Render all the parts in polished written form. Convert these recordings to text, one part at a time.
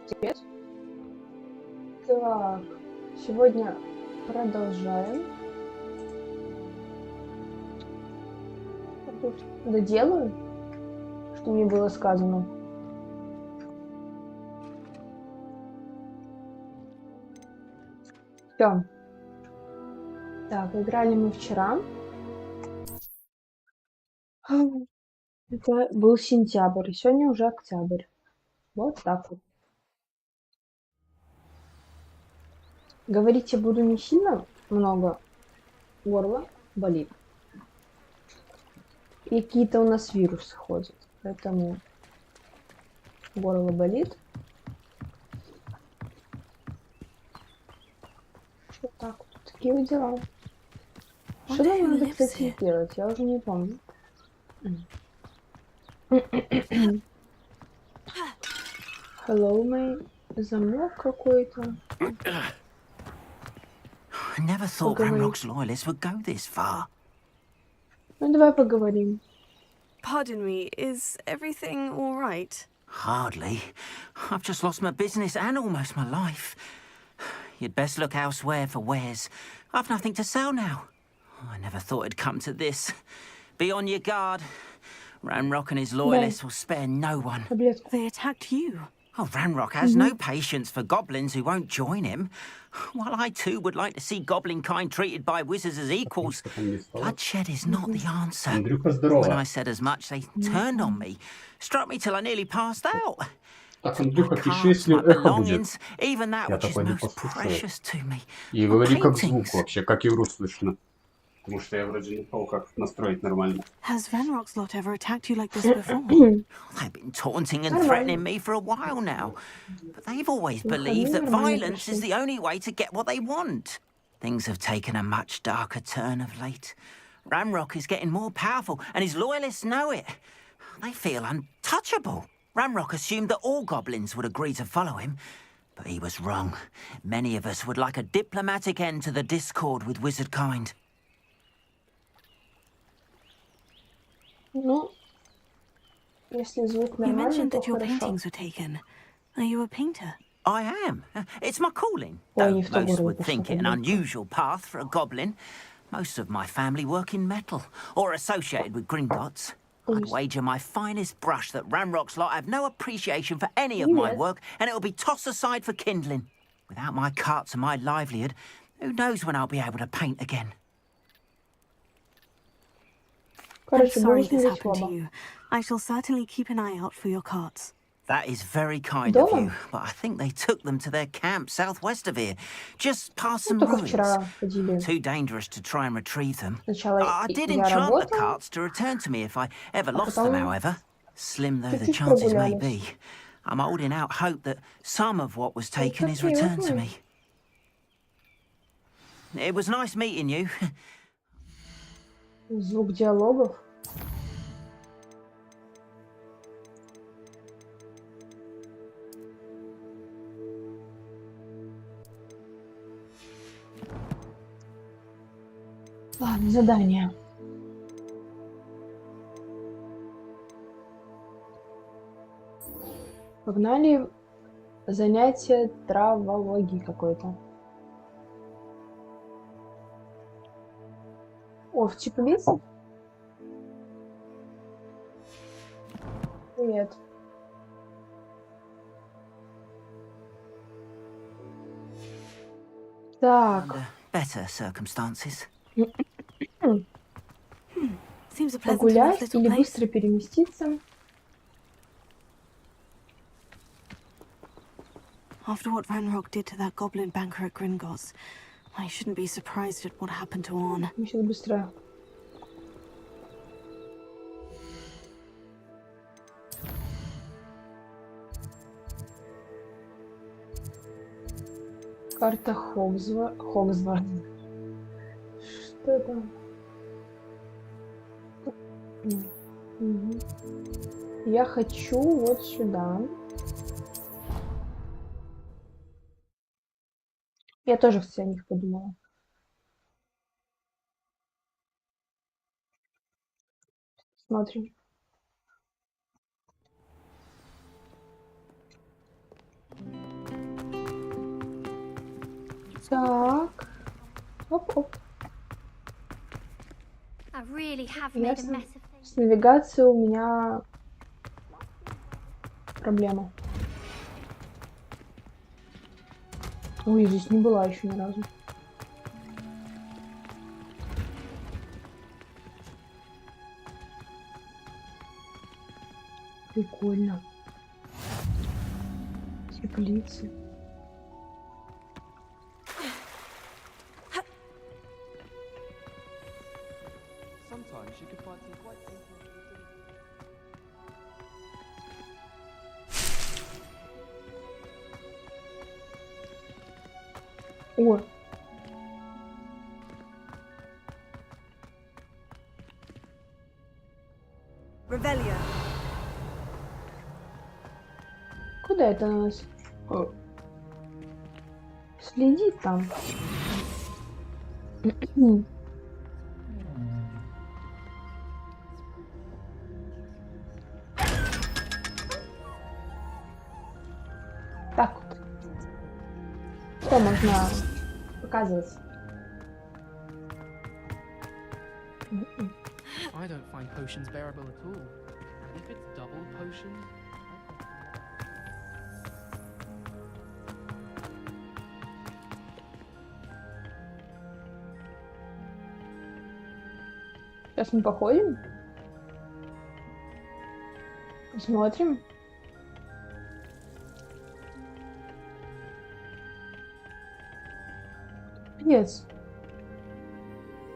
Привет. Так, сегодня продолжаем. Доделаю, что мне было сказано. Все. Так, играли мы вчера. Это был сентябрь, сегодня уже октябрь. Вот так вот. Говорить я буду не сильно много. Горло болит. И какие-то у нас вирусы ходят. Поэтому горло болит. Вот так вот. Такие вот дела. Что нам надо, кстати, делать? Я уже не помню. Hello, мой замок какой-то. I never thought Ranrock's loyalists would go this far. Ну, давай поговорим. Pardon me, is everything all right? Hardly. I've just lost my business and almost my life. You'd best look elsewhere for wares. I've nothing to sell now. I never thought it'd come to this. Be on your guard. Ranrock and his loyalists will spare no one. Таблетку. They attacked you. Oh, Ranrock has no patience for goblins who won't join him. While I too would like to see goblin kind treated by wizards as equals, bloodshed is not the answer. Андрюха, When здорово. I said as much, they turned on me, struck me till I nearly passed out. Так, My Андрюха, пиши, cards, если my эхо будет. belongings, even that Я which is такой не most послушаю. precious to me. И My говори как звук paintings. вообще, как игру слышно. Потому что я вроде не понял, как настроить нормально. Has Ranrock's lot ever attacked you like this before? They've been taunting and threatening me for a while now. But they've always believed that violence is the only way to get what they want. Things have taken a much darker turn of late. Ranrock is getting more powerful, and his loyalists know it. They feel untouchable. Ranrock assumed that all goblins would agree to follow him, but he was wrong. Many of us would like a diplomatic end to the discord with wizard kind. Ну, если звук You нормальный, mentioned то that your хорошо. paintings were taken. Are you a painter? I am. It's my calling. Ой, Though не в ту most гору would пошла think it an таблетка. unusual path for a goblin. Most of my family work in metal, or associated with Gringotts. I'd Ой, wager my finest brush that Ranrock's lot have no appreciation for any of my Привет. work, and it'll be tossed aside for kindling. Without my carts and my livelihood, who knows when I'll be able to paint again? I'm Короче, sorry буду this смотреть happened to оба. you. I shall certainly keep an eye out for your carts. That is very kind of Дома? you, but I think they took them to their camp southwest of here, just past Ну, some только ruins. вчера ходили. Too dangerous to try and retrieve them. Сначала I did я enchant the работала, carts to return to me if I ever lost them, потом however. Slim though the чуть-чуть chances may прогулялись. be, I'm holding out hope that some of what was taken Вот is такие вот returned to мы. me. It was nice meeting you. Звук диалогов. Ладно, задание. Погнали. Занятие травологии какой-то. О, в теплице? Привет. Так. Under better circumstances. Seems a pleasant enough Погулять little или place. быстро переместиться. After what Ranrock did to that goblin banker at Gringotts, I shouldn't be surprised at what happened to Orn. Мы сейчас быстро. Карта Хогвартс. Что это? Мгм. Я хочу вот сюда. Я тоже, кстати, о них подумала. Смотрим. Так. Оп-оп. I really have made a Ясно. mess of things. С навигацией у меня проблема. Ой, здесь не была еще ни разу. Прикольно. Теплицы. Sometimes you can find some quite simple О. Revelio. Куда это на нас? О. Следит там. Так вот. Что можно показывать? I don't find potions bearable at all. If it's double potions, Сейчас мы походим. Посмотрим. Пец.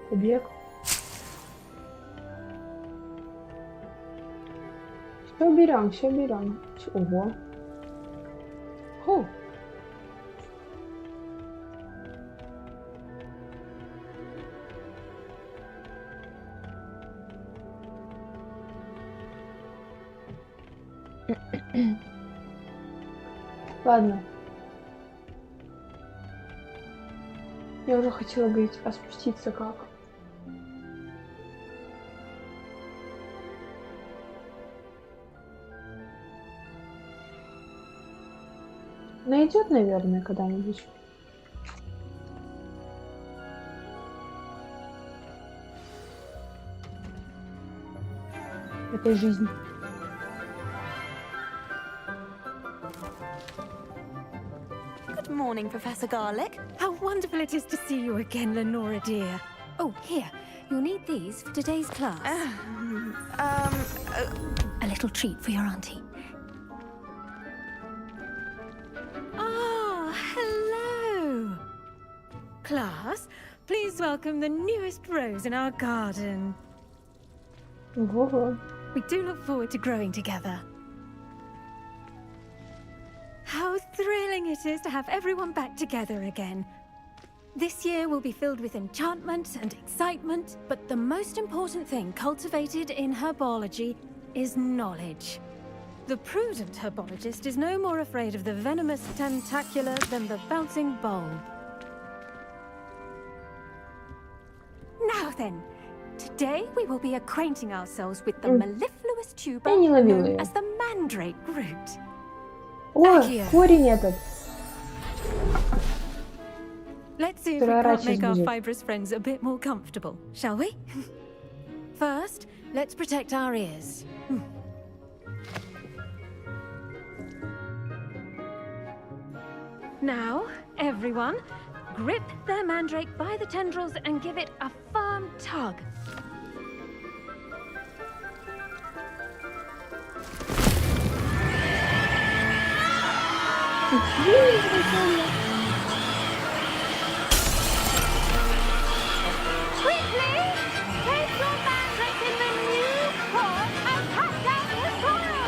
Побег. Все берем, все берем. Ого. Ху. Ладно. Я уже хотела говорить, а спуститься как? Найдет, наверное, когда-нибудь. Это жизнь. Good morning, Professor Garlic. How wonderful it is to see you again, Lenora dear. Oh, here. You'll need these for today's class. A little treat for your auntie. Ah, hello. Class, please welcome the newest rose in our garden. Ого. We do look forward to growing together. How thrilling it is to have everyone back together again. This year will be filled with enchantment and excitement, But the most important thing cultivated in herbology is knowledge. the prudent herbologist is no more afraid of the venomous tentacular than the bouncing bulb. Now then, today we will be acquainting ourselves with the mellifluous tuber Я не ловила known её. as the mandrake root. О, Акия. корень этот. Let's see if we Вторая can't часть make our будет. fibrous friends a bit more comfortable, shall we? First, let's protect our ears. Now, everyone, grip their mandrake by the tendrils and give it a firm tug. Quickly! Place your mandrake in the new pot and cut down the soil!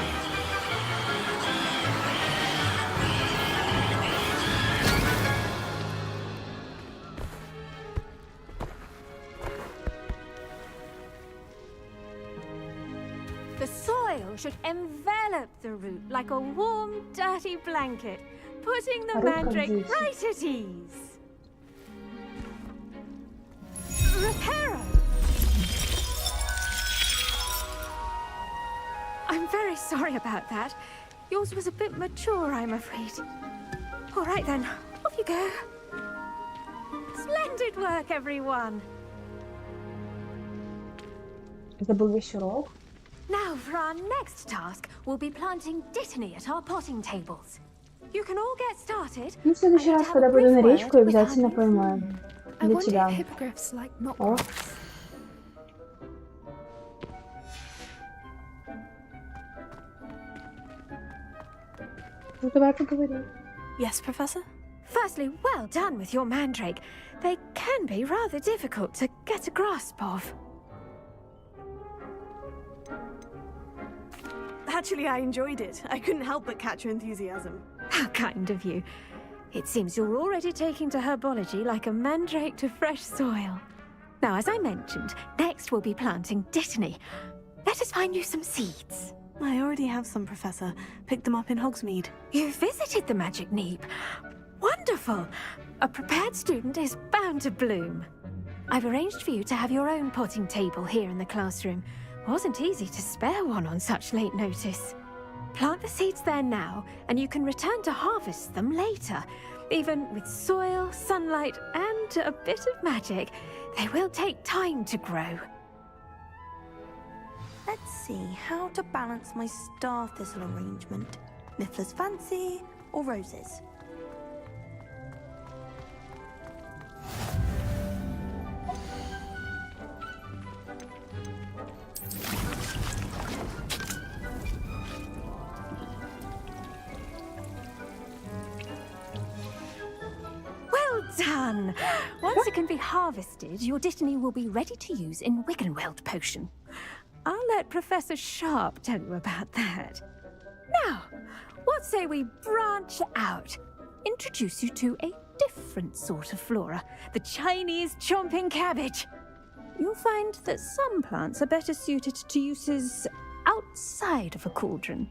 The soil should envelop the root like a warm, dirty blanket, putting the Root mandrake condition. right at ease. Reparo! I'm very sorry about that. Yours was a bit mature, I'm afraid. All right then, off you go. Splendid work, everyone! Это был весь урок. Now, for our next task, we'll be planting dittany at our potting tables. You can all get started. Ну, в следующий раз, когда буду на речку, обязательно поймаю. I Для wonder тебя. if hippogriffs like not О. Ну, давай поговорим. Yes, Professor? Firstly, well done with your mandrake. They can be rather difficult to get a grasp of. Actually, I enjoyed it. I couldn't help but catch your enthusiasm. How kind of you. It seems you're already taking to herbology like a mandrake to fresh soil. Now, as I mentioned, next we'll be planting dittany. Let us find you some seeds. I already have some, Professor. Picked them up in Hogsmeade. You visited the Magic Neep. Wonderful! A prepared student is bound to bloom. I've arranged for you to have your own potting table here in the classroom. Wasn't easy to spare one on such late notice. Plant the seeds there now, and you can return to harvest them later. Even with soil, sunlight, and a bit of magic, they will take time to grow. Let's see how to balance my star thistle arrangement. Niffler's fancy or roses? Well done! Once it can be harvested, your dittany will be ready to use in Wiggenweld potion. I'll let Professor Sharp tell you about that. Now, what say we branch out? Introduce you to a different sort of flora, the Chinese chomping cabbage. You'll find that some plants are better suited to uses outside of a cauldron.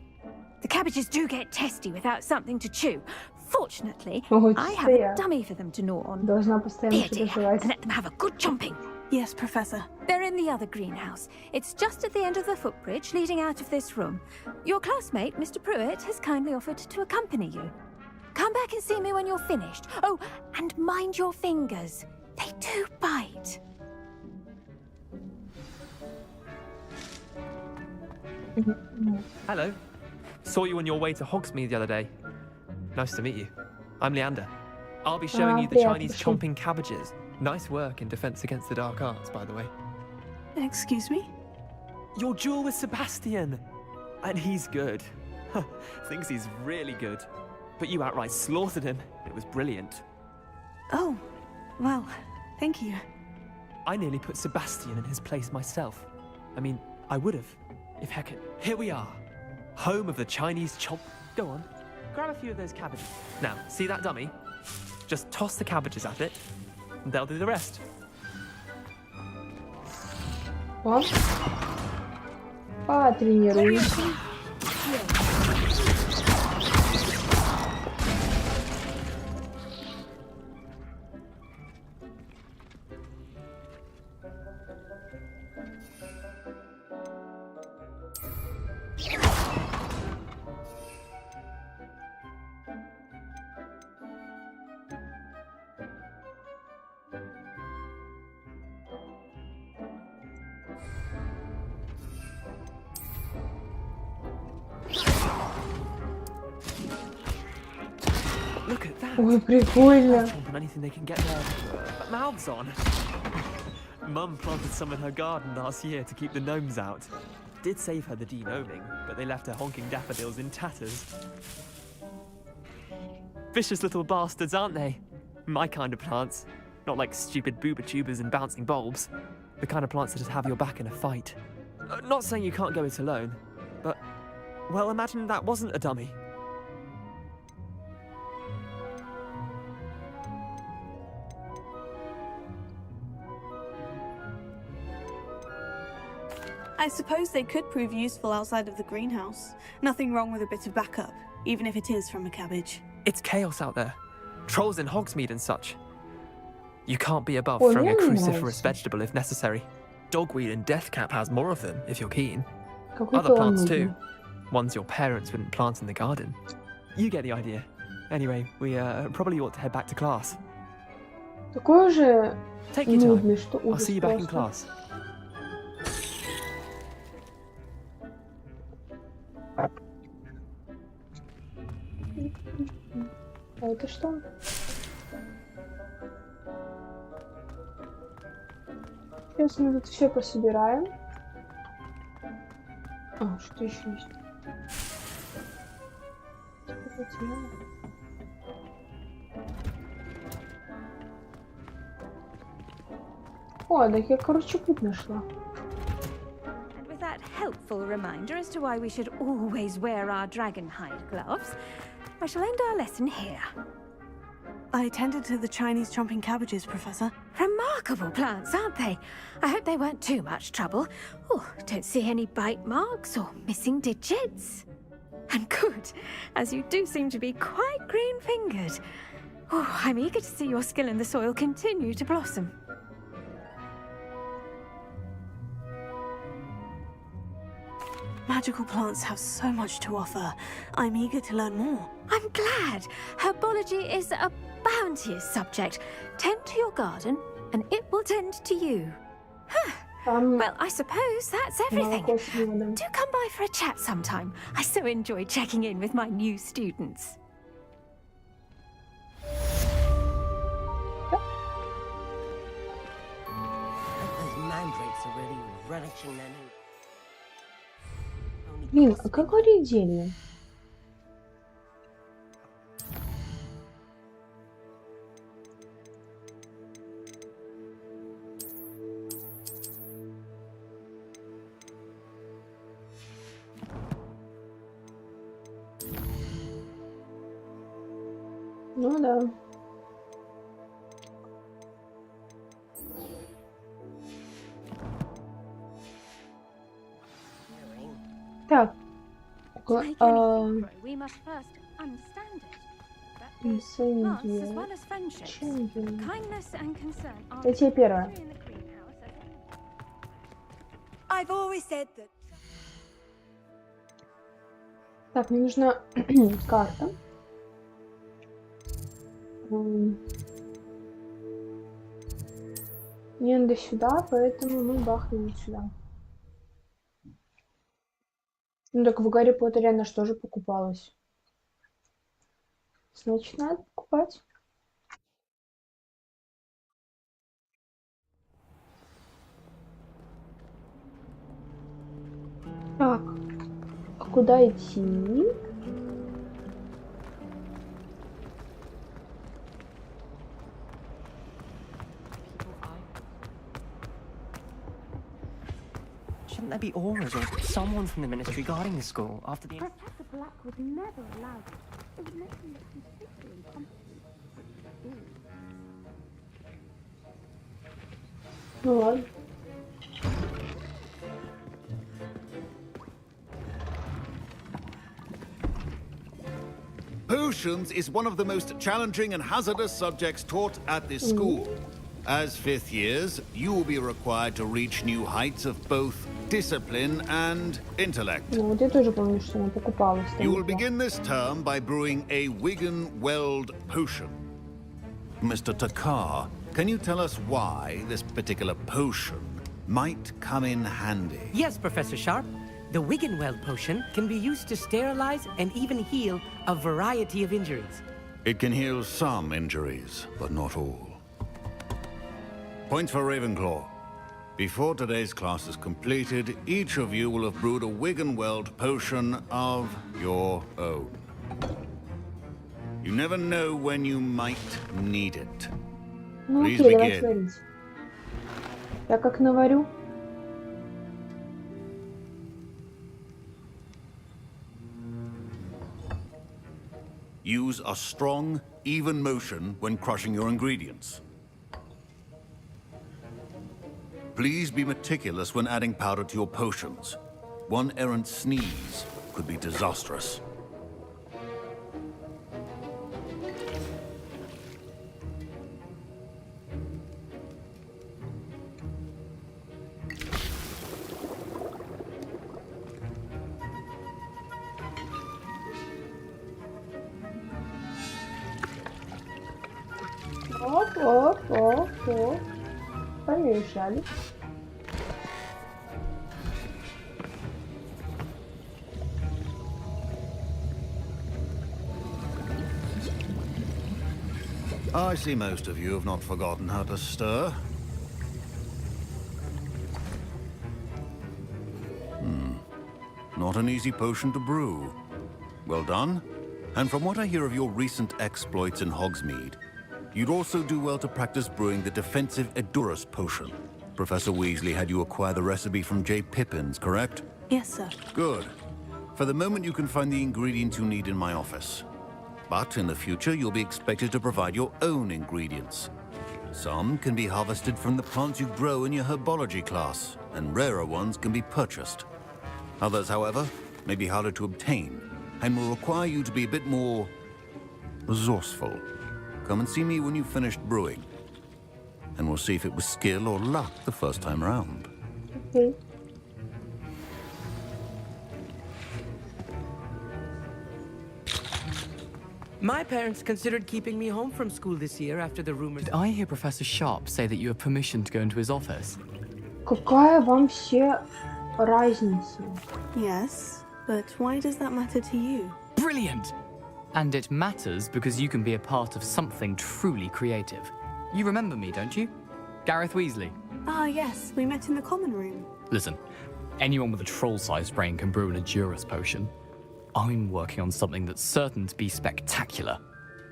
The cabbages do get testy without something to chew. Fortunately, I have a dummy for them to gnaw on. Должна Be постоянно a что-то dear, жевать. and let them have a good chomping. Yes, Professor. They're in the other greenhouse. It's just at the end of the footbridge leading out of this room. Your classmate, Mr. Pruitt, has kindly offered to accompany you. Come back and see me when you're finished. Oh, and mind your fingers. They do bite. Hello. Saw you on your way to Hogsmeade the other day. Nice to meet you. I'm Leander. I'll be showing you the приятно, Chinese пришли. chomping cabbages. Nice work in Defense Against the Dark Arts, by the way. Excuse me? Your duel with Sebastian! And he's good. Thinks he's really good. But you outright slaughtered him. It was brilliant. Oh, well, thank you. I nearly put Sebastian in his place myself. I mean, I would have. If heck it. Here we are. Home of the Chinese chomp. Go on. Grab a few of those cabbages. Now, see that dummy? Just toss the cabbages at it, and they'll do the rest. О. Потренируюсь. Look at that. Ой, прикольно. Chomping anything they can get their mouths on. Mum planted some in her garden last year to keep the gnomes out. Did save her the de-gnoming, but they left her honking daffodils in tatters. Vicious little bastards, aren't they? My kind of plants. Not like stupid booba tubers and bouncing bulbs. The kind of plants that just have your back in a fight. Not saying you can't go it alone, but, well, imagine that wasn't a dummy. I suppose they could prove useful outside of the greenhouse. Nothing wrong with a bit of backup, even if it is from a cabbage. It's chaos out there. Trolls in Hogsmeade and such. You can't be above Oh, throwing a really cruciferous nice. vegetable if necessary. Dogweed and deathcap has more of them, if you're keen. Какой Other тон plants нужен? too. Ones your parents wouldn't plant in the garden. You get the idea. Anyway, we probably ought to head back to class. Такой же Take your time. нудный, что I'll ужас see you back in просто. class. А это что? Сейчас мы тут все пособираем. А, что еще есть? О, так я, короче, путь нашла. And with that helpful reminder as to why we should always wear our dragon hide gloves, I shall end our lesson here. I attended to the Chinese chomping cabbages, Professor. Remarkable plants, aren't they? I hope they weren't too much trouble. Oh, don't see any bite marks or missing digits. And good, as you do seem to be quite green-fingered. Oh, I'm eager to see your skill in the soil continue to blossom. Magical plants have so much to offer. I'm eager to learn more. I'm glad. Herbology is a bounteous subject. Tend to your garden, and it will tend to you. Well, I suppose that's everything. Молоко с медом. Do come by for a chat sometime. I so enjoy checking in with my new students. Those mandrakes are really relishing their new. Блин, а как варить зелье? Ну да. Так. To make anything grow, we must first understand it. That goes for plants as well as friendships. Kindness and concern are Это первое. in the greenhouse as I've always said that. Так, мне нужна карта. Мне надо сюда, поэтому мы бахнем сюда. Ну так в Гарри Поттере она что же покупалась? Значит, надо покупать. Так, а куда идти? Shouldn't there be auras or someone from the ministry guarding the school after the... Professor Black would never allow this. It would make him particularly competent. Ну ладно. Potions is one of the most challenging and hazardous subjects taught at this school. As fifth years, you will be required to reach new heights of both discipline and intellect. Ну вот я тоже помню, что она покупалась. там You will была. begin this term by brewing a Wiggenweld potion. Mr. Takar, can you tell us why this particular potion might come in handy? Yes, Professor Sharp. The Wiggenweld potion can be used to sterilize and even heal a variety of injuries. It can heal some injuries, but not all. Points for Ravenclaw. Before today's class is completed, each of you will have brewed a Wiggenweld potion of your own. You never know when you might need it. Ну Please окей, давай begin. сварить. Я как наварю. Use a strong, even motion when crushing your ingredients. Please be meticulous when adding powder to your potions. One errant sneeze could be disastrous. Оп, оп, оп. Все. Помешали. I see most of you have not forgotten how to stir. Not an easy potion to brew. Well done. And from what I hear of your recent exploits in Hogsmeade, you'd also do well to practice brewing the defensive Edurus potion. Professor Weasley had you acquire the recipe from J. Pippin's, correct? Yes, sir. Good. For the moment, you can find the ingredients you need in my office. But in the future, you'll be expected to provide your own ingredients. Some can be harvested from the plants you grow in your herbology class, and rarer ones can be purchased. Others, however, may be harder to obtain, and will require you to be a bit more resourceful. Come and see me when you've finished brewing, and we'll see if it was skill or luck the first time around. Okay. My parents considered keeping me home from school this year after the rumors. Did I hear Professor Sharp say that you have permission to go into his office? Какая вам все разница? Yes, but why does that matter to you? Brilliant! And it matters because you can be a part of something truly creative. You remember me, don't you? Gareth Weasley. Ah, yes, we met in the common room. Listen, anyone with a troll-sized brain can brew an Edurus potion. I'm working on something that's certain to be spectacular.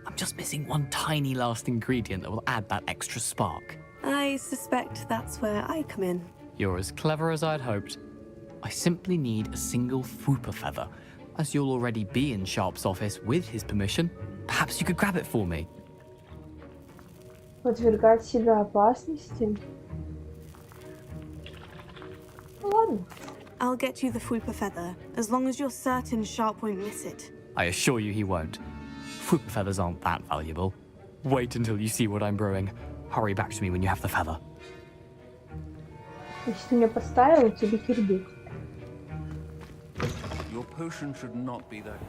I'm just missing one tiny last ingredient that will add that extra spark. I suspect that's where I come in. You're as clever as I'd hoped. I simply need a single Fwooper feather. As you'll already be in Sharp's office with his permission, perhaps you could grab it for me. Подвергать себя опасности? Ладно. I'll get you the Fwooper feather, as long as you're certain Sharp won't miss it. I assure you he won't. Fwooper feathers aren't that valuable. Wait until you see what I'm brewing. Hurry back to me when you have the feather. Если ты меня поставил, тебе кирдык. Your potion should not be that.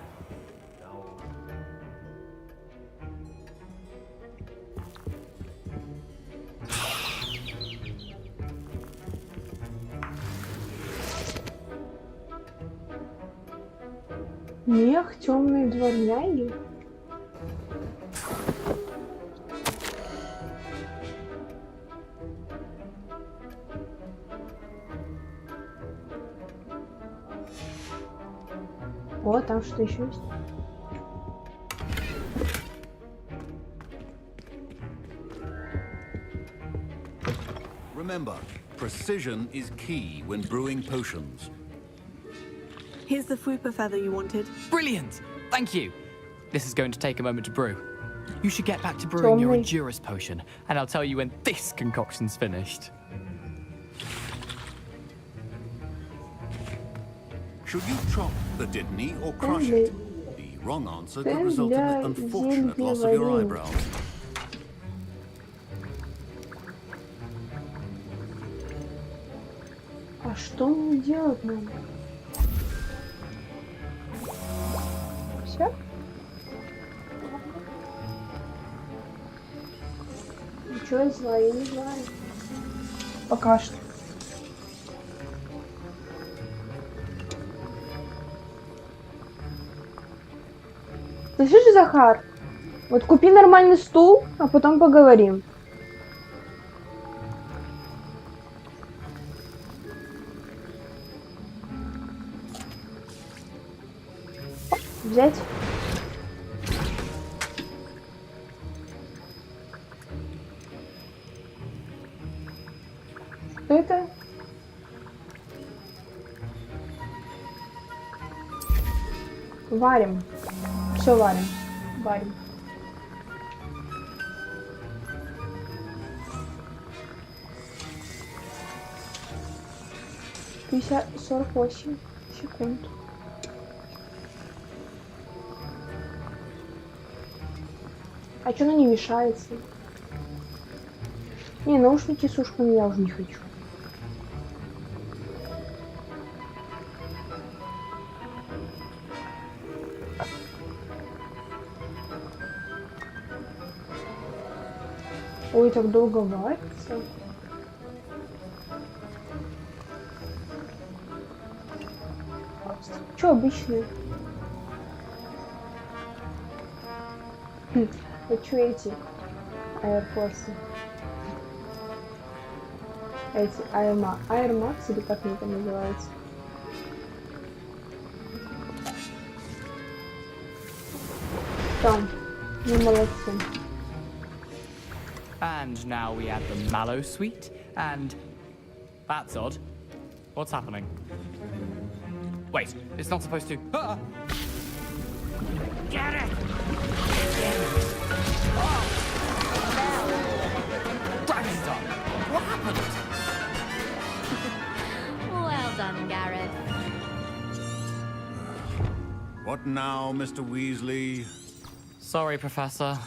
Мех темной дворняги? О, там что еще есть? Remember, precision is key when brewing potions. Here's the Fwooper feather you wanted. Brilliant! Thank you! This is going to take a moment to brew. You should get back to brewing your Edurus potion, and I'll tell you when this concoction's finished. Should you chop the Dittany or crush it? The wrong answer could result in the unfortunate loss of your eyebrows. А что мне делать надо? Все? Ничего я знаю, я не знаю. Пока что. Слышишь, Захар? Вот купи нормальный стул, а потом поговорим. Взять? Что это? Варим. Все варим. Варим. Пятьдесят 48 секунд. А что она не мешается? Не, наушники с ушками я уже не хочу. Ой, так долго варится. Чё обычные? Хочу эти аэрфорсы. Эти Air Max или как они там называются? Там, ну молодцы. And now we add the mallow sweet, and that's odd. What's happening? Wait, it's not supposed to. Ah! Get it! Dragonstone! What happened? Well done, Gareth. What now, Mr. Weasley? Sorry, Professor.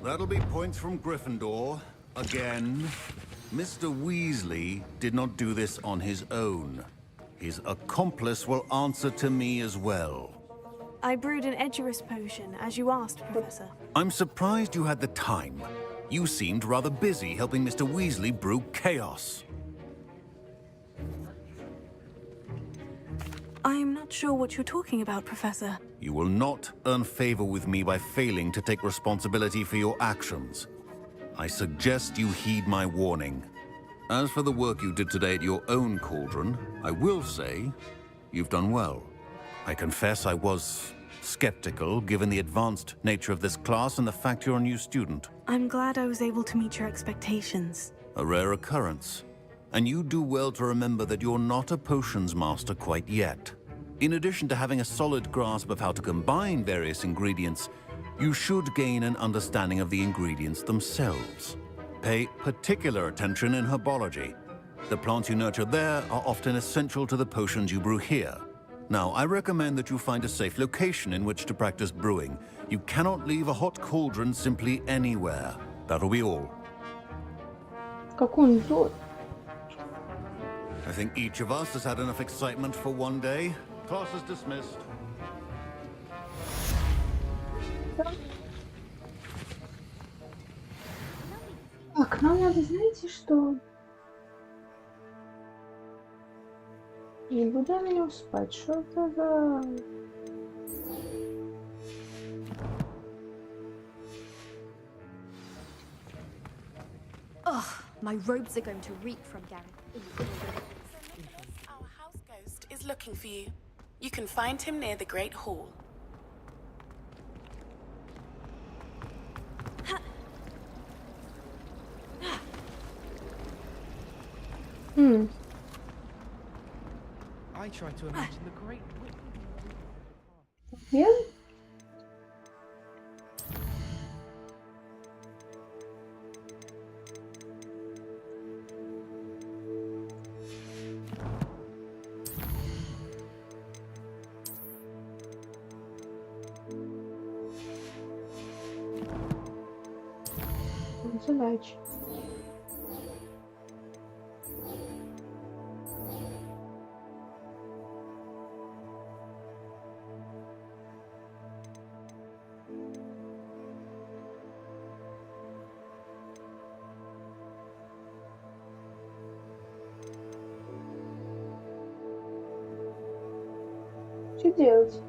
That'll be points from Gryffindor. Again. Mr. Weasley did not do this on his own. His accomplice will answer to me as well. I brewed an Edurus potion, as you asked, Professor. I'm surprised you had the time. You seemed rather busy helping Mr. Weasley brew chaos. I'm not sure what you're talking about, Professor. You will not earn favor with me by failing to take responsibility for your actions. I suggest you heed my warning. As for the work you did today at your own cauldron, I will say you've done well. I confess I was skeptical, given the advanced nature of this class and the fact you're a new student. I'm glad I was able to meet your expectations. A rare occurrence. And you do well to remember that you're not a potions master quite yet. In addition to having a solid grasp of how to combine various ingredients, you should gain an understanding of the ingredients themselves. Pay particular attention in herbology. The plants you nurture there are often essential to the potions you brew here. Now, I recommend that you find a safe location in which to practice brewing. You cannot leave a hot cauldron simply anywhere. That'll be all. Как он злой. I think each of us has had enough excitement for one day. Class is dismissed. Так, нам надо, знаете что? Никуда не успать. Что это за... Ugh, my robes are going to reek from Garry. Our house ghost is looking for you. You can find him near the Great Hall. I try to imagine the great. Yeah? Задача. Что делать?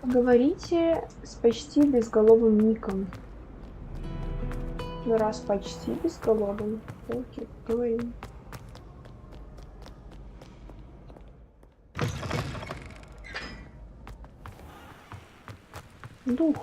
Поговорите с почти безголовым Ником. Ну, раз почти безголовым, окей, поговорим. Дух.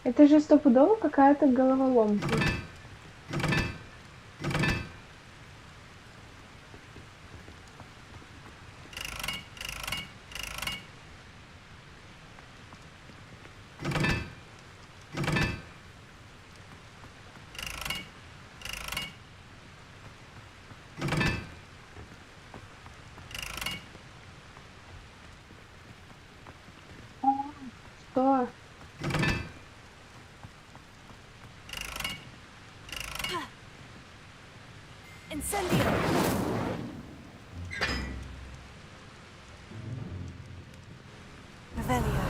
Это же стопудово какая-то головоломка. Что? Incendio. Revelio.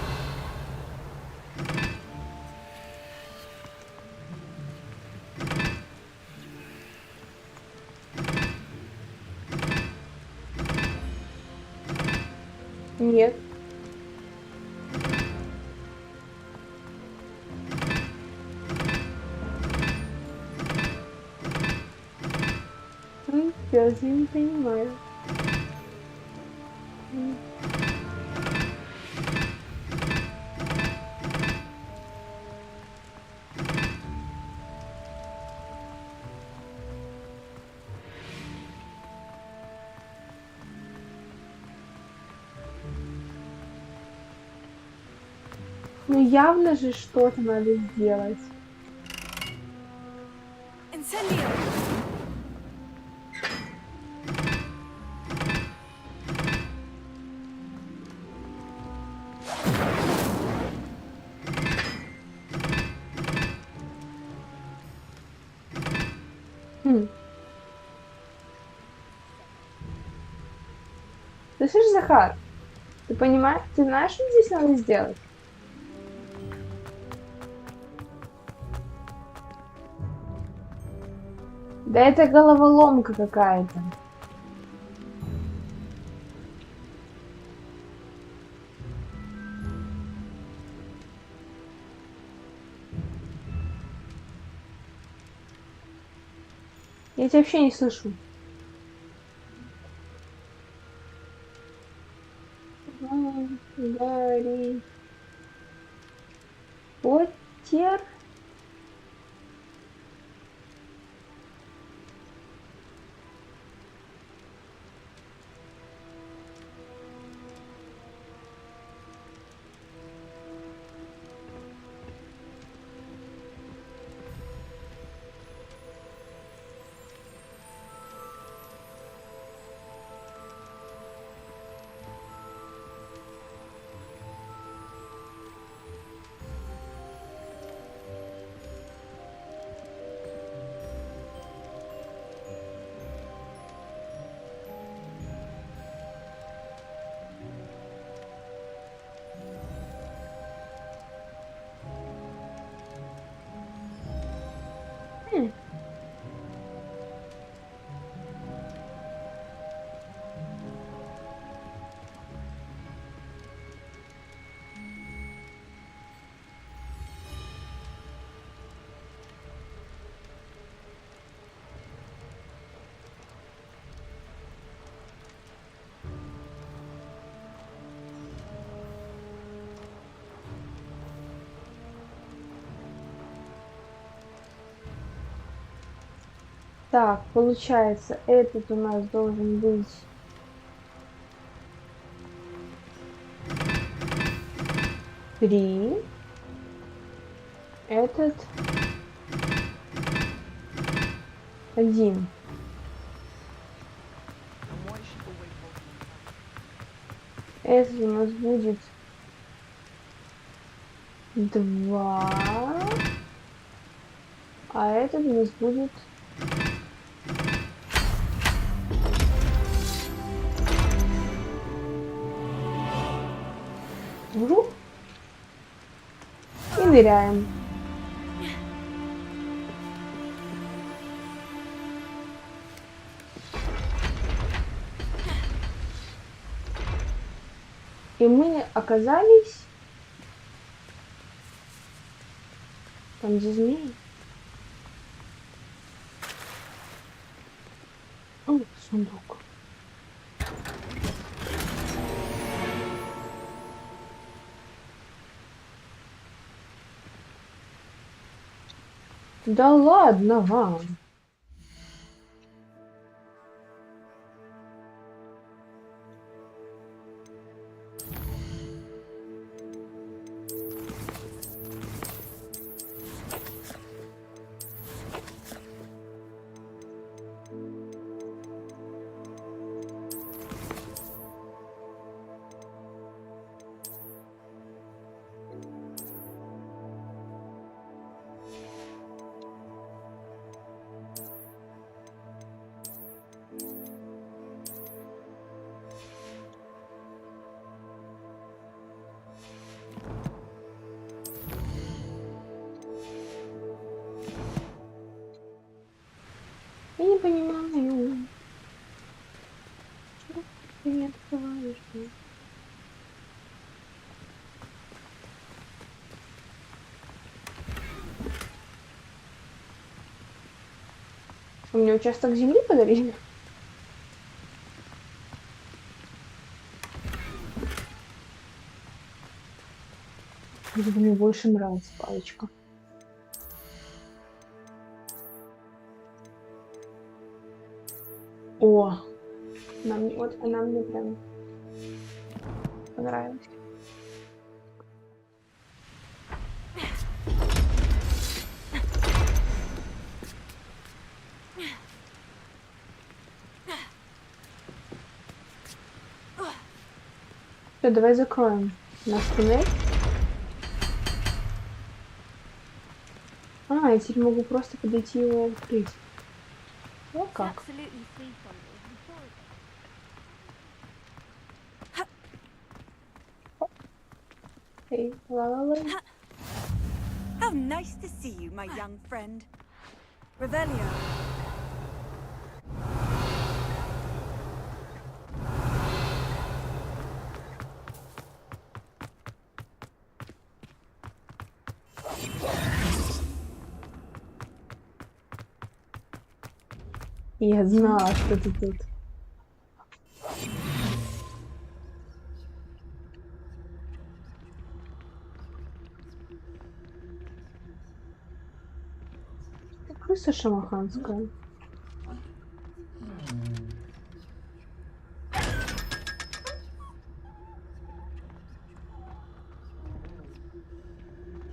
Нет. Я не понимаю. Ну явно же что-то надо сделать. Incendio. Слышишь, Захар? Ты понимаешь, ты знаешь, что здесь надо сделать? Да это головоломка какая-то. Я тебя вообще не слышу. Гарри Поттер. Так, получается, этот у нас должен быть три. Этот один. Этот у нас будет два. А этот у нас будет вдруг и ныряем. И мы оказались там, где змеи. О, сундук. Да ладно вам. Я не понимаю. Чего ты не открываешь? Мне участок земли подарили? Мне больше нравится палочка. О, вот она мне прям понравилась. Всё, давай закроем наш туннель. А, я теперь могу просто подойти его открыть. Вот как. Hey, la. How nice to see you, my young friend. Revelio. Я знала, что ты тут. Крыса шамаханская.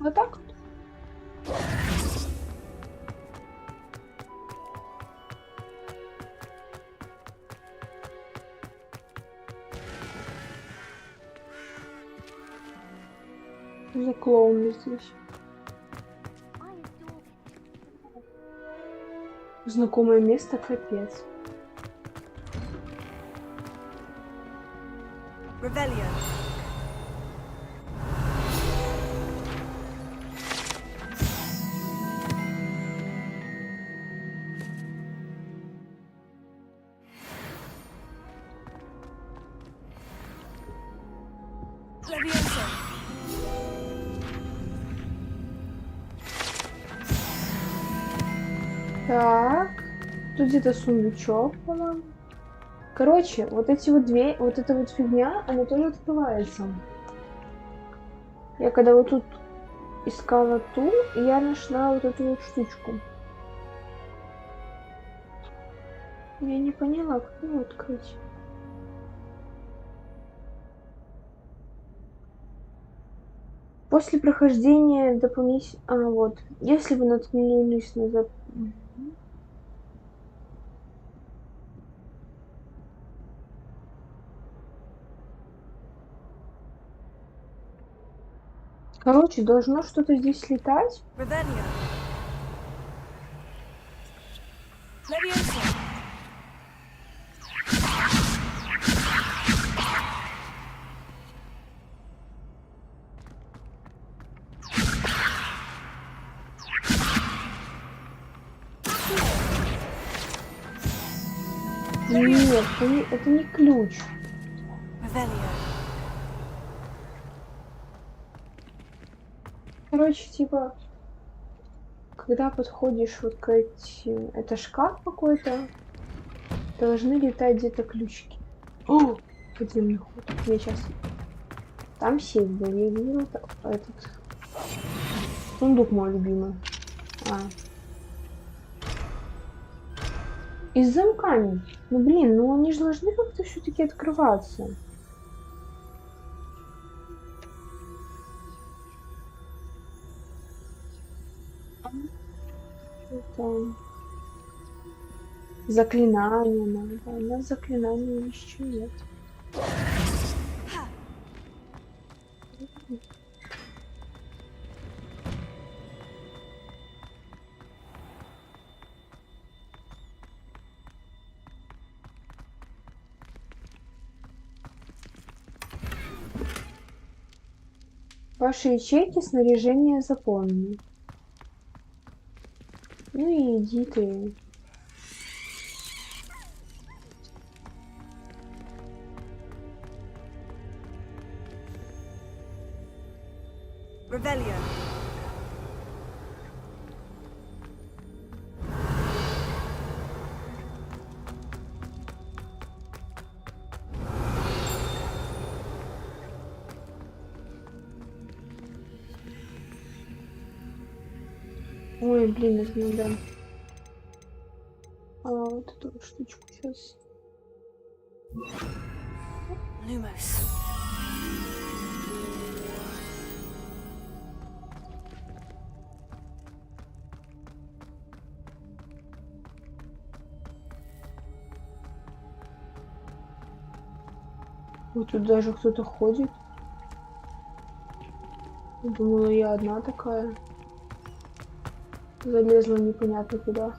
Вот так вот. За клоун здесь. Знакомое место, капец. Revelio. Leviosa. Так, тут где-то сундучок, по-моему. Короче, вот эти вот две, вот эта вот фигня, она тоже открывается. Я когда вот тут искала ту, я нашла вот эту вот штучку. Я не поняла, как ее открыть. После прохождения дополнительно... А, вот. Если вы наткнулись на... Короче, должно что-то здесь летать. Revelio. Leviosa. Нет, это не ключ. Revelio. Короче, типа, когда подходишь вот к этим... Это шкаф какой-то. Должны летать где-то ключики. О! Подземный ход. Я сейчас... Там сейф был. Я видела этот... Сундук мой любимый. А. И с замками. Ну блин, ну они же должны как-то все-таки открываться. Это... Заклинания надо. У нас заклинаний еще нет. Ваши ячейки снаряжения заполнены. Ну и иди ты. Revelio. Ой, блин, это надо. Вот эту штучку сейчас. Lumos. Вот тут даже кто-то ходит. Думала, я одна такая. Залезла непонятно куда.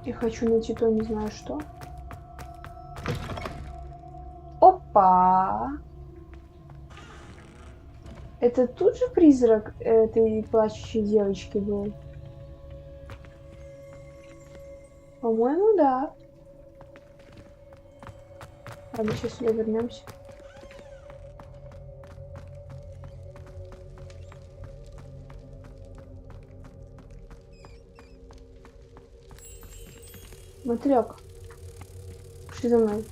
И хочу найти то, не знаю что. Опа! Это тут же призрак этой плачущей девочки был? По-моему, да. Ладно, сейчас сюда вернемся. Матрёк, пошли за мной.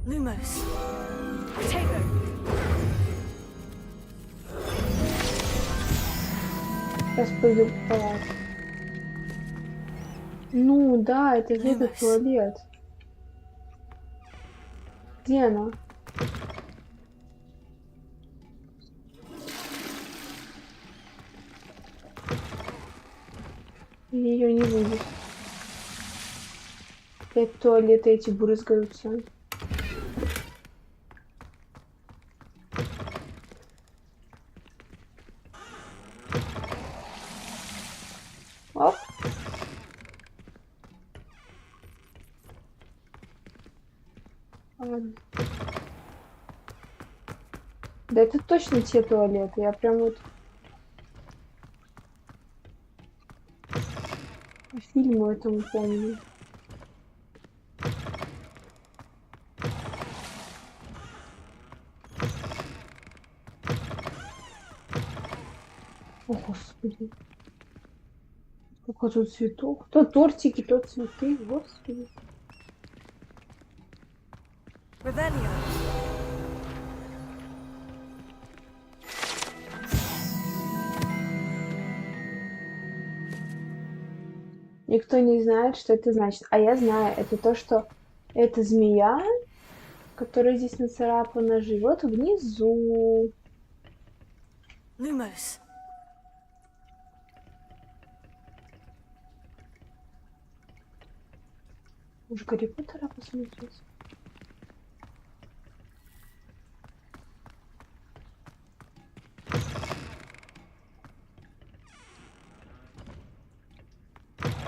Lumos. Potato. Сейчас пойду в палату. Ну да, это же этот туалет. Где она? Ее не будет. Опять туалеты эти брызгаются. Оп. Ладно. Да это точно те туалеты. Я прям вот по фильму этому помню. О, Господи. Сколько тут цветов. То тортики, то цветы. Господи. Revelio. Никто не знает, что это значит. А я знаю, это то, что это змея, которая здесь нацарапана, живет внизу. Lumos. Может, Гарри Поттера посмотреть?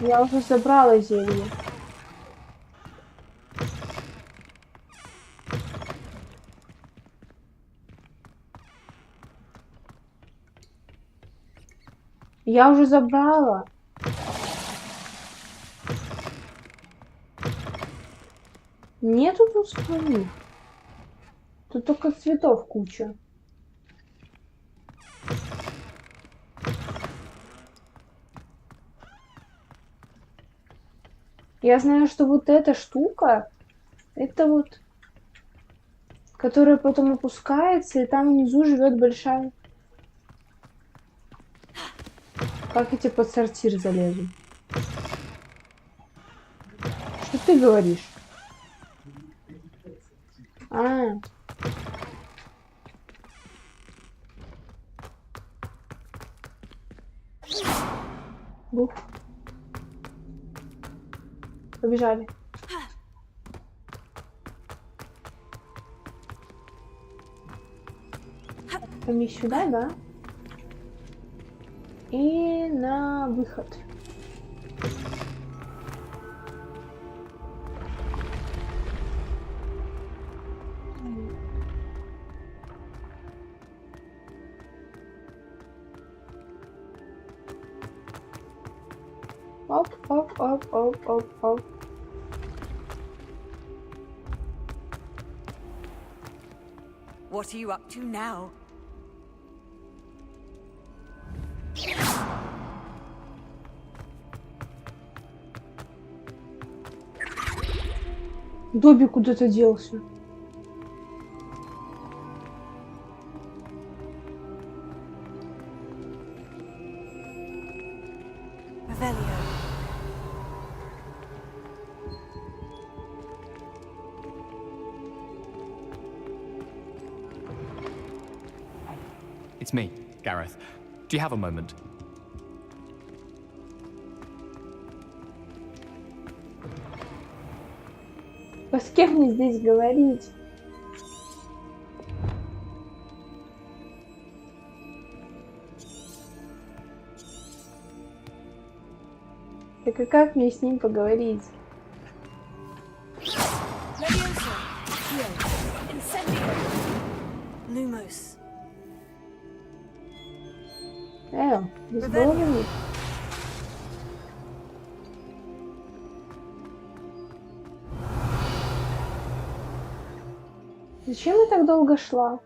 Я уже забрала зелье. Я уже забрала. Нету тут складных. Тут только цветов куча. Я знаю, что вот эта штука, это вот, которая потом опускается, и там внизу живет большая. Как эти под сортир залезу? Что ты говоришь? А. Бух. Побежали. Там не сюда, да? И на выход. Оп, оп, оп, оп, оп, оп. What are you up to now? Добби куда-то делся. It's me, Gareth. Do you have a moment? А с кем мне здесь говорить? Так и как мне с ним поговорить? Lumos. Без головы? Зачем я так долго шла?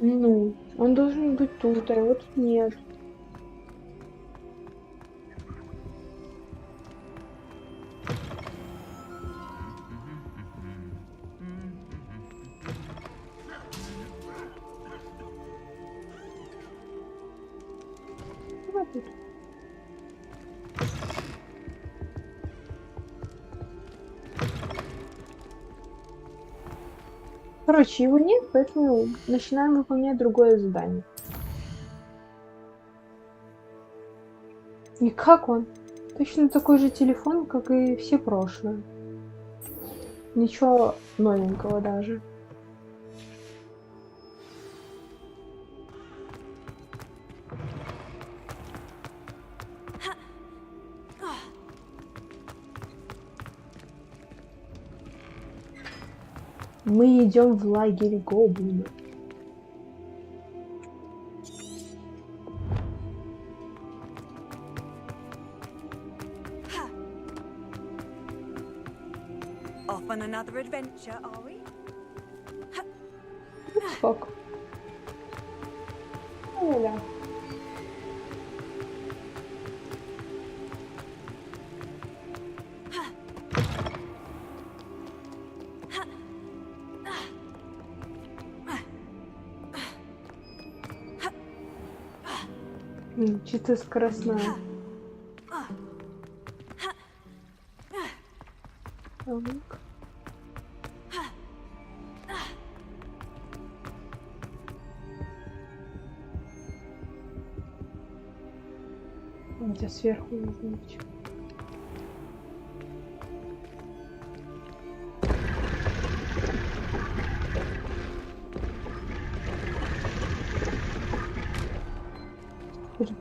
Ну, он должен быть тут, а его тут нет. Вот тут. Короче, его нет, поэтому начинаем выполнять другое задание. И как он? Точно такой же телефон, как и все прошлые. Ничего новенького даже. Мы идем в лагерь гоблинов. Off on another adventure, are we? Сколько? Ля-ля. Что-то скоростная. Так. Это сверху нужно быть.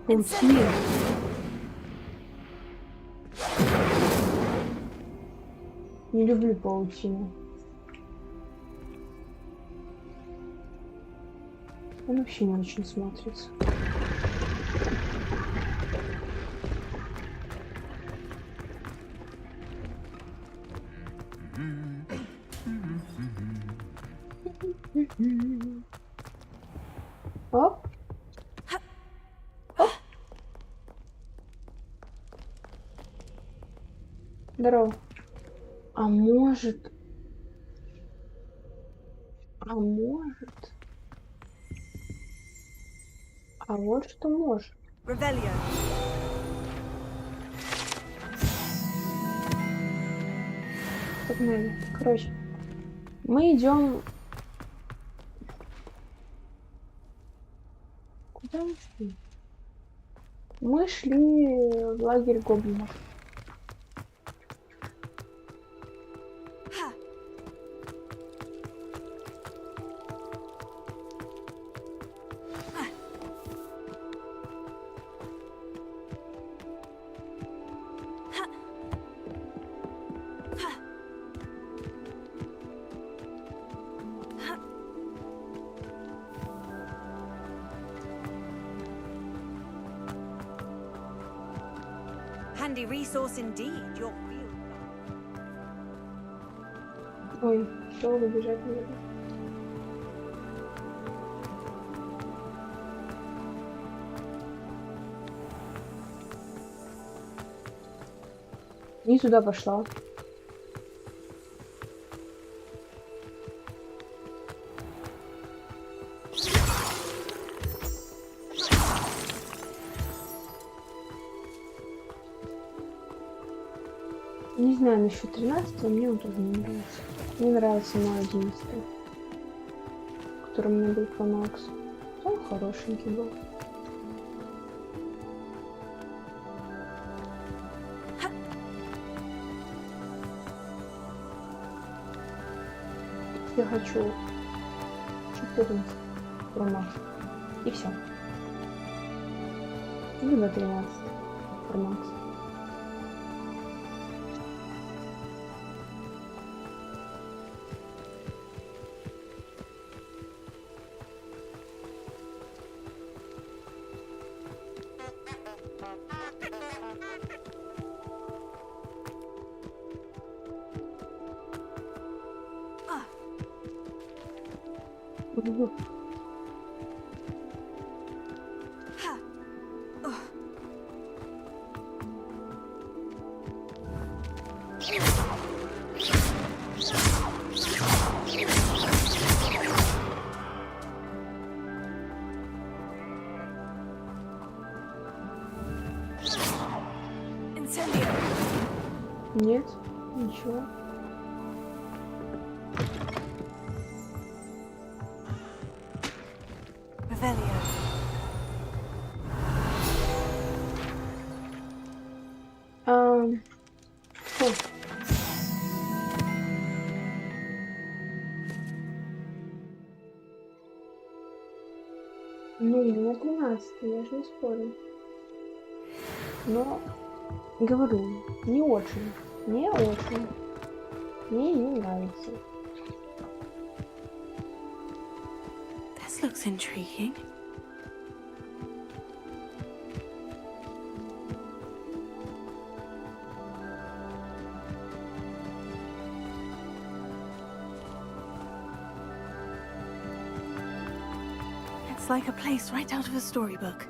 Паутина. Не люблю паутину. Он вообще не очень смотрится. Оп. Оп. Здорово. А может... А вот что может. Погнали. Короче, мы идем. Куда мы шли? Мы шли в лагерь гоблинов. Handy resource indeed, your field. Ой, что выбежать надо. Не туда пошла. Не знаю насчет 13-го, мне он тоже не нравится. Мне нравится мой 11-й, который мне был по Максу. Он хорошенький был. Я хочу 14 про Макс. И все. Либо 13 про Макс. Нет, ничего. Ну, на 13, я же не спорю. Но, говорю, не очень. Не очень. Мне не нравится. This looks intriguing. It's like a place right out of a storybook.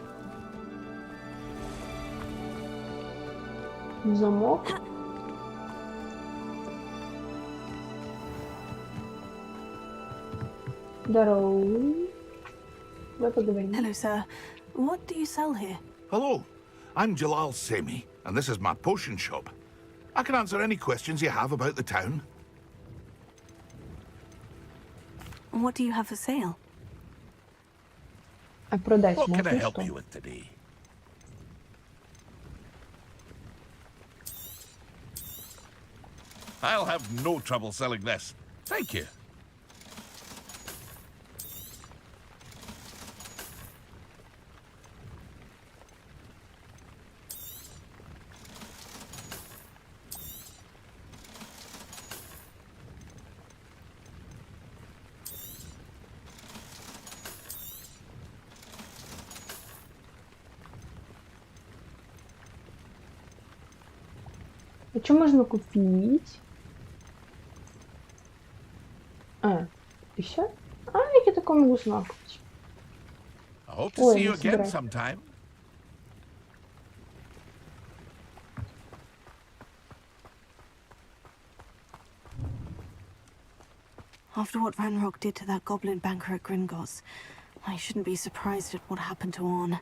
Замок. Здорово. Давай поговорим. Hello, sir. What do you sell here? Hello, I'm Jalal Semi, and this is my potion shop. I can answer any questions you have about the town. What do you have for sale? А продать What can I можно help что? you with today? I'll have no trouble selling this. Thank you. А что можно купить? А, и все? А, я такой могу сама купить. I hope to Ой, see you не again собирай. sometime. After what Ranrock did to that goblin banker at Gringotts, I shouldn't be surprised at what happened to Orn.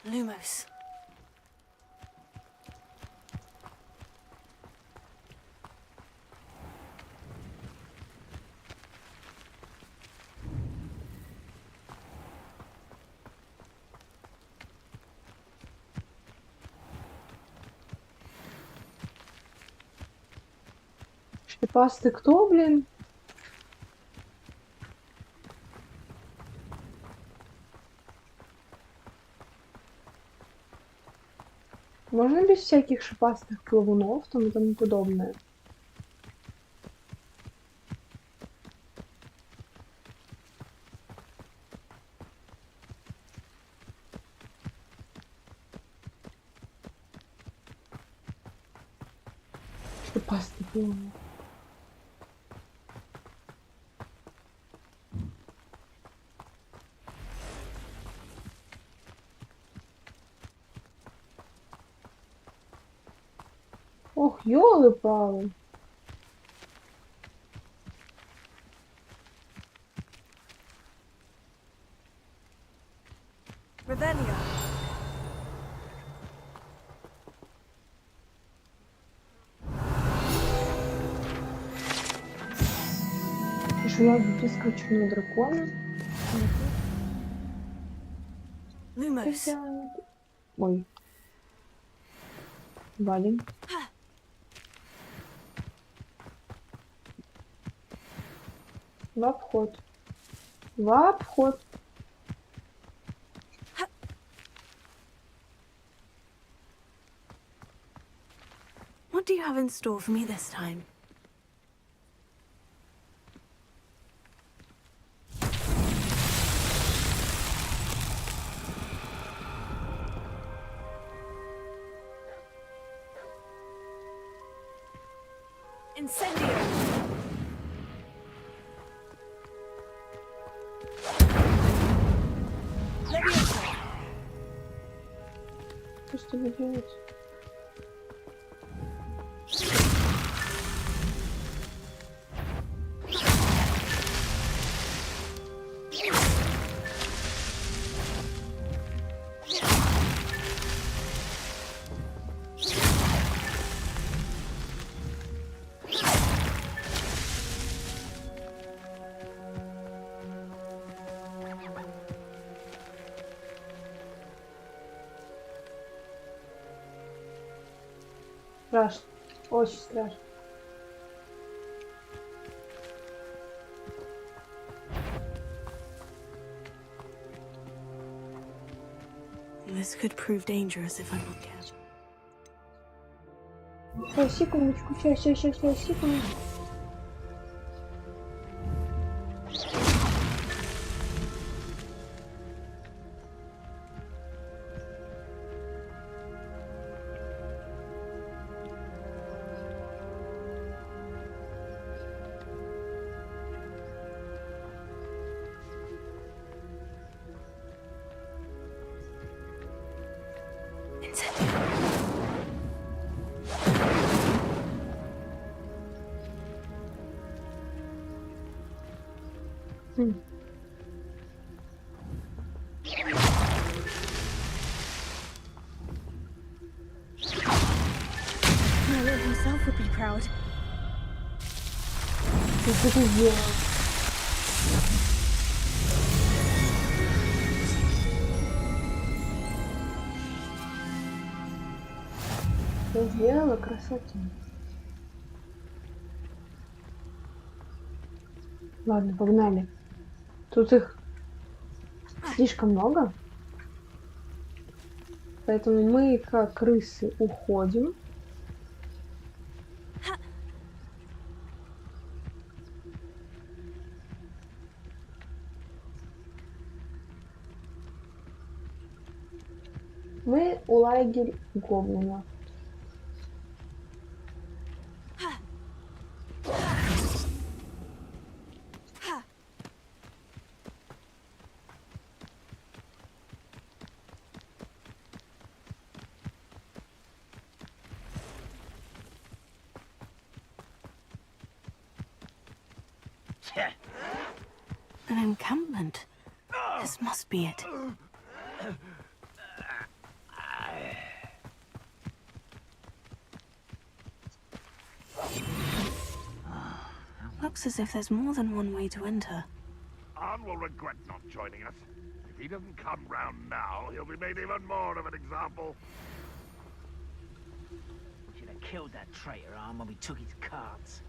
Lumos. Шипастый кто, блин? Можно без всяких шипастых плавунов там и тому подобное? Шипастый плавун. Ох, ёлы-палы. Revelio. Жила близко черного дракона. Lumos. Ой. Валим. В обход. В обход. What do you have in store for me this time? Incendio. Leviosa. Что вы делаете? Страшно. Очень страшно. This could prove dangerous if I'm not careful. Сейчас, секундочку, сейчас, секундочку. Merlin himself would be proud. Что ты сделал? Я сделала красоту. Ладно, погнали. Тут их слишком много. Поэтому мы, как крысы, уходим. Мы у лагерь гоблина. An encampment. This must be it. Looks as if there's more than one way to enter. Arn will regret not joining us. If he doesn't come round now, he'll be made even more of an example. We should have killed that traitor, Arn, when we took his cards.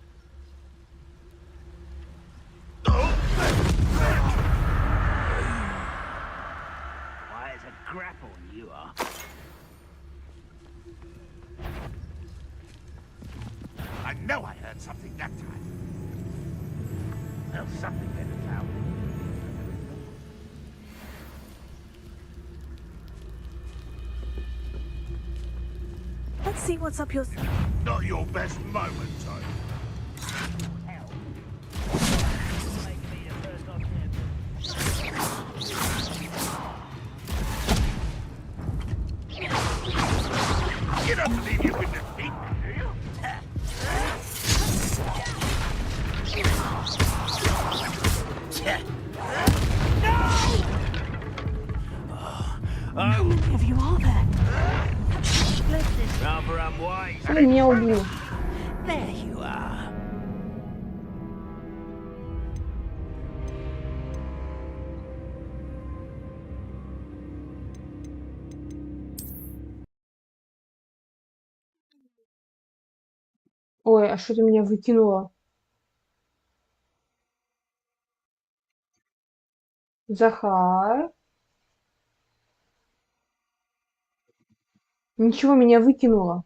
scrapple, you are. I know I heard something that time. Well, something went down. Let's see what's up your... Not your best moment, Tony. You don't believe you can defeat me, do you? How many of you are there? Rather unwise. Он меня убил. There you are. Ой, а что ты меня выкинуло? Захар. Ничего, меня выкинуло.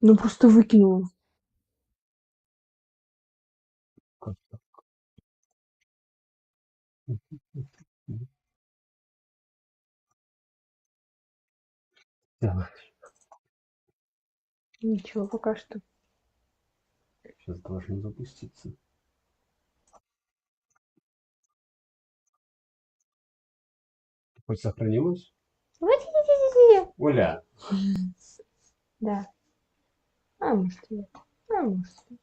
Ну просто выкинуло. Ничего, пока что. Сейчас должен запуститься. Хоть сохранилось? Оля! Да. А может нет. А может нет.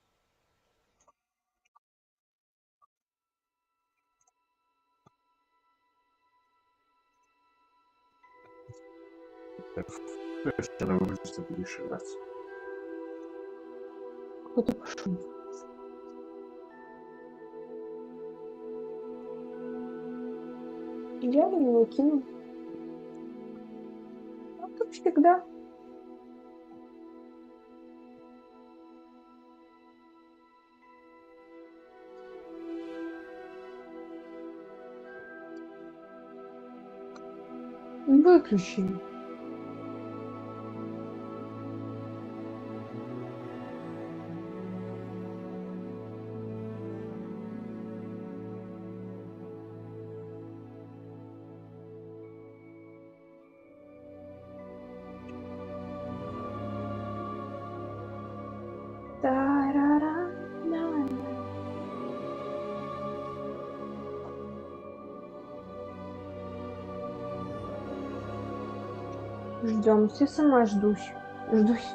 Вчера уже будешь играть. Кто-то пошел. Я его кину. А как всегда. Выключи. Ждем. Все сама ждусь. Ждусь.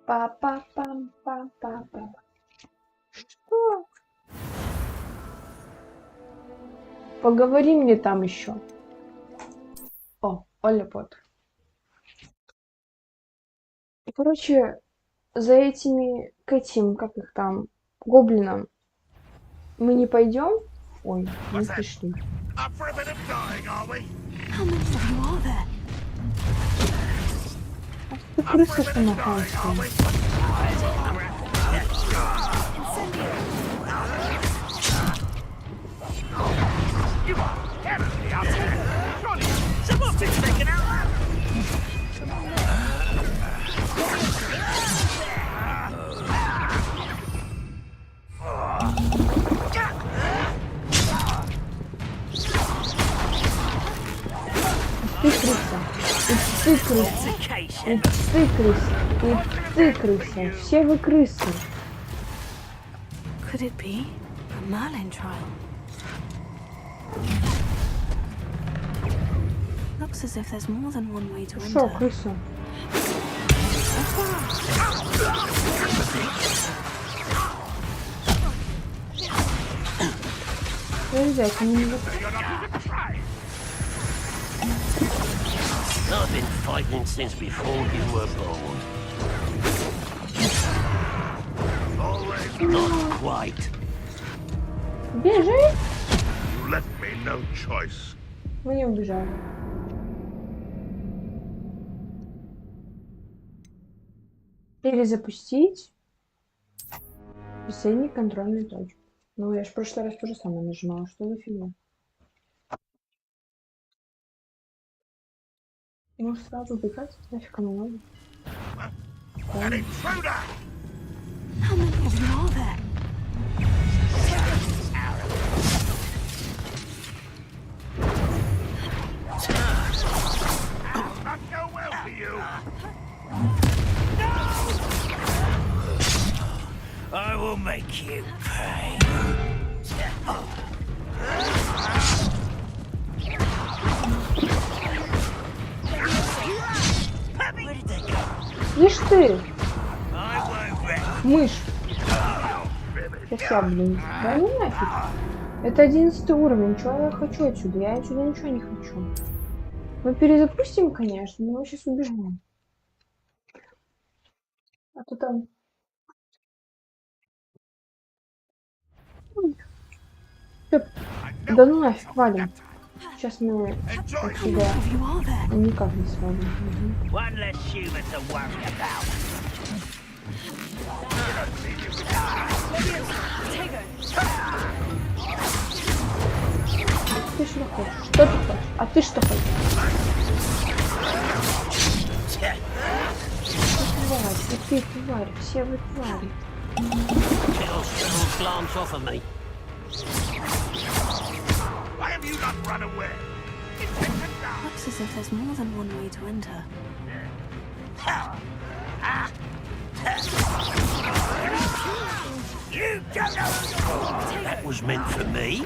Па-па-пам-пам-пам-пам. Что? Поговори мне там еще. О, Гарри Поттер. Короче, за этими, к этим, как их там, гоблинам мы не пойдем? Ой, мы пришли. Ты крыса самоходная. Ты крыса. И ты крыса. И ты крыса. Все вы крысы. Could it be a Merlin trial? Looks as if there's more than one way to enter. Шо, крыса? I've been fighting since before you were born. Not quite. Бежи! You left me no choice. Мы не убежали. Перезапустить. Последний контрольный точки. Ну, я ж в прошлый раз тоже самое нажимала. Что за фигня? Может, сразу убегать? Нафиг оно надо? How many of you are there? Not go well for you. I will make you pay. Ишь ты! Мышь! Сейчас я, блин. Да ну нафиг. Это 11 уровень. Чего я хочу отсюда? Я отсюда ничего не хочу. Мы перезапустим, конечно, но мы сейчас убежим. А то там... Да ну нафиг, валим. Сейчас мы отсюда никак не свалим. One less human to worry about. Ты что хочешь? Что ты хочешь? А ты что хочешь? Ты тварь, все вы твари. Glance off of me. Why have you not run away? Looks as if there's more than one way to enter. You don't know. That was meant for me.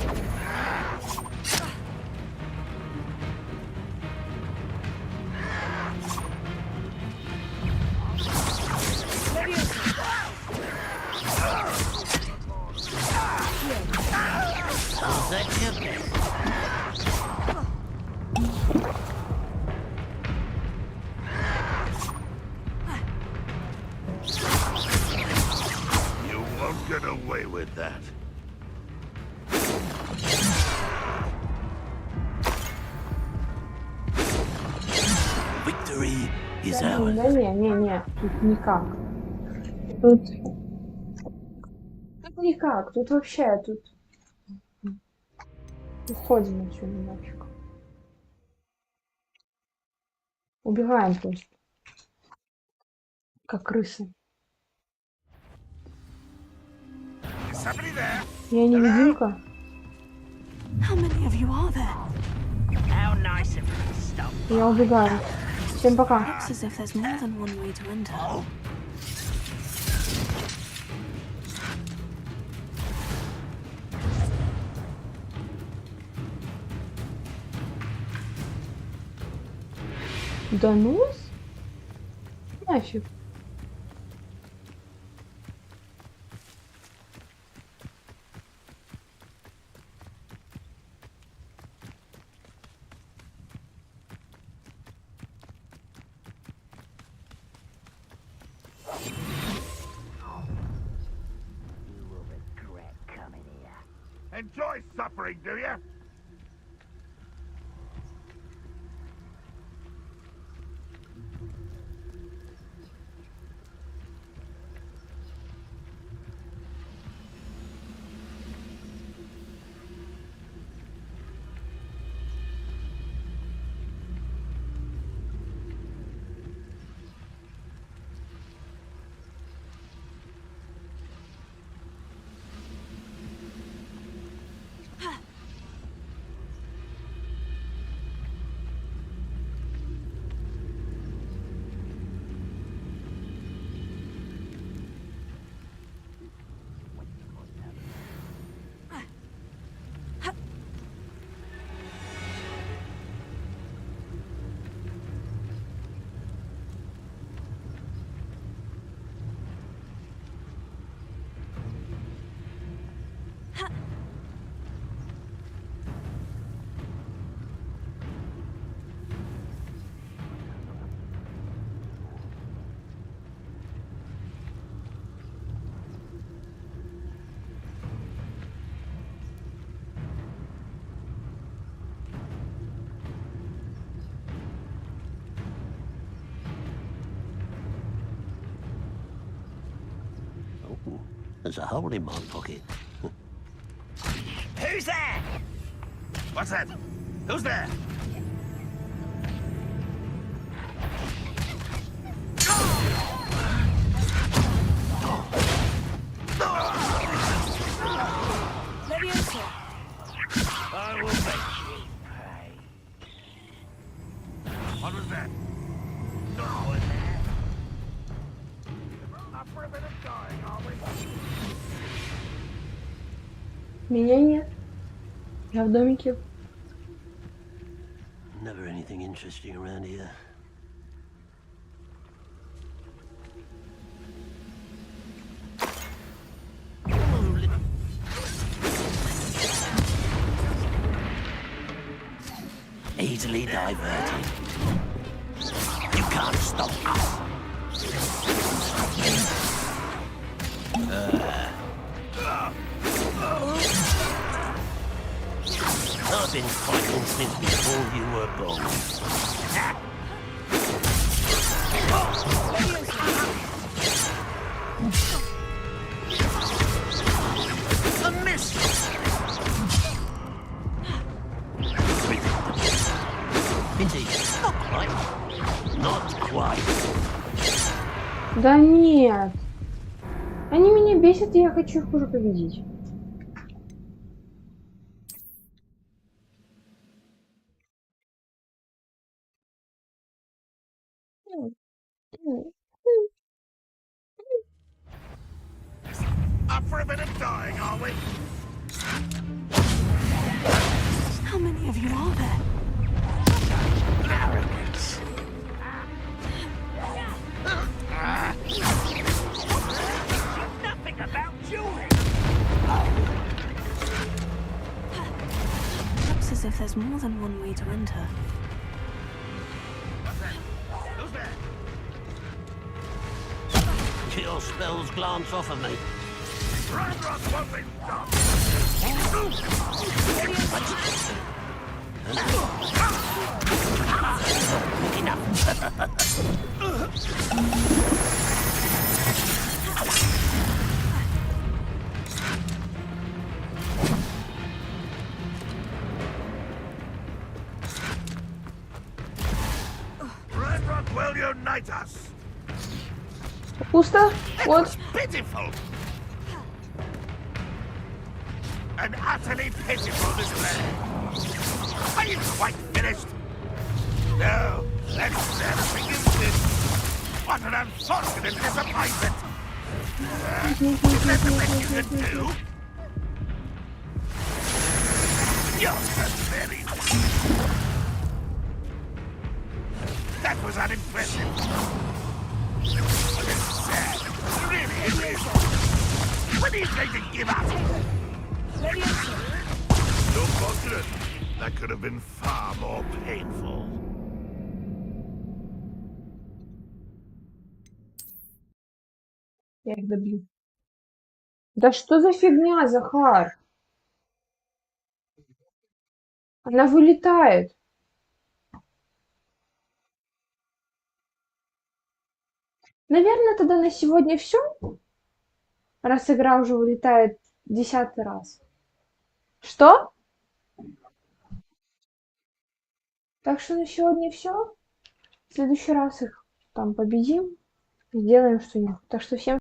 You won't get away with that. Victory is Да ours. не, тут никак. Тут никак, тут вообще, тут... Уходим отсюда нафиг. Убегаем просто. Как крысы. Я невидимка. Я убегаю. Всем пока. Looks as if there's more than one way to enter. Да ну? Нафиг. Enjoy suffering, do you? There's a hole in my pocket. Who's there? What's that? Who's there? I will make you pay. What was that? No one there. Up for a bit of dying, are we? Меня нет. Я в домике. Never anything interesting around here. Easily diverted. You can't stop us. I've been fighting since before you were born. A miss! Indeed, not quite. Not quite. Да нет. Они меня бесят, и я хочу их уже победить. Up for a bit of dying, are we? How many of you are there? Arrogance. Nothing about jewelry. Looks as if there's more than one way to enter. Who's there? Your spells glance off of me. Radroth won't be stopped. Radroth will unite us. Пусто? Вот. Pitiful. An utterly pitiful display. Are you quite finished? No, let's never forget this. What an unfortunate disappointment. Is that the best you can do? You're pathetic. That was unimpressive. It's sad. Really, it is. When are you going to give up? So fortunate. That could have been far more painful. Я их добью. Да что за фигня, Захар? Она вылетает. Наверное, тогда на сегодня все. Раз игра уже вылетает 10-й раз. Что? Так что на сегодня все. В следующий раз их там победим. Сделаем что-нибудь. Так что всем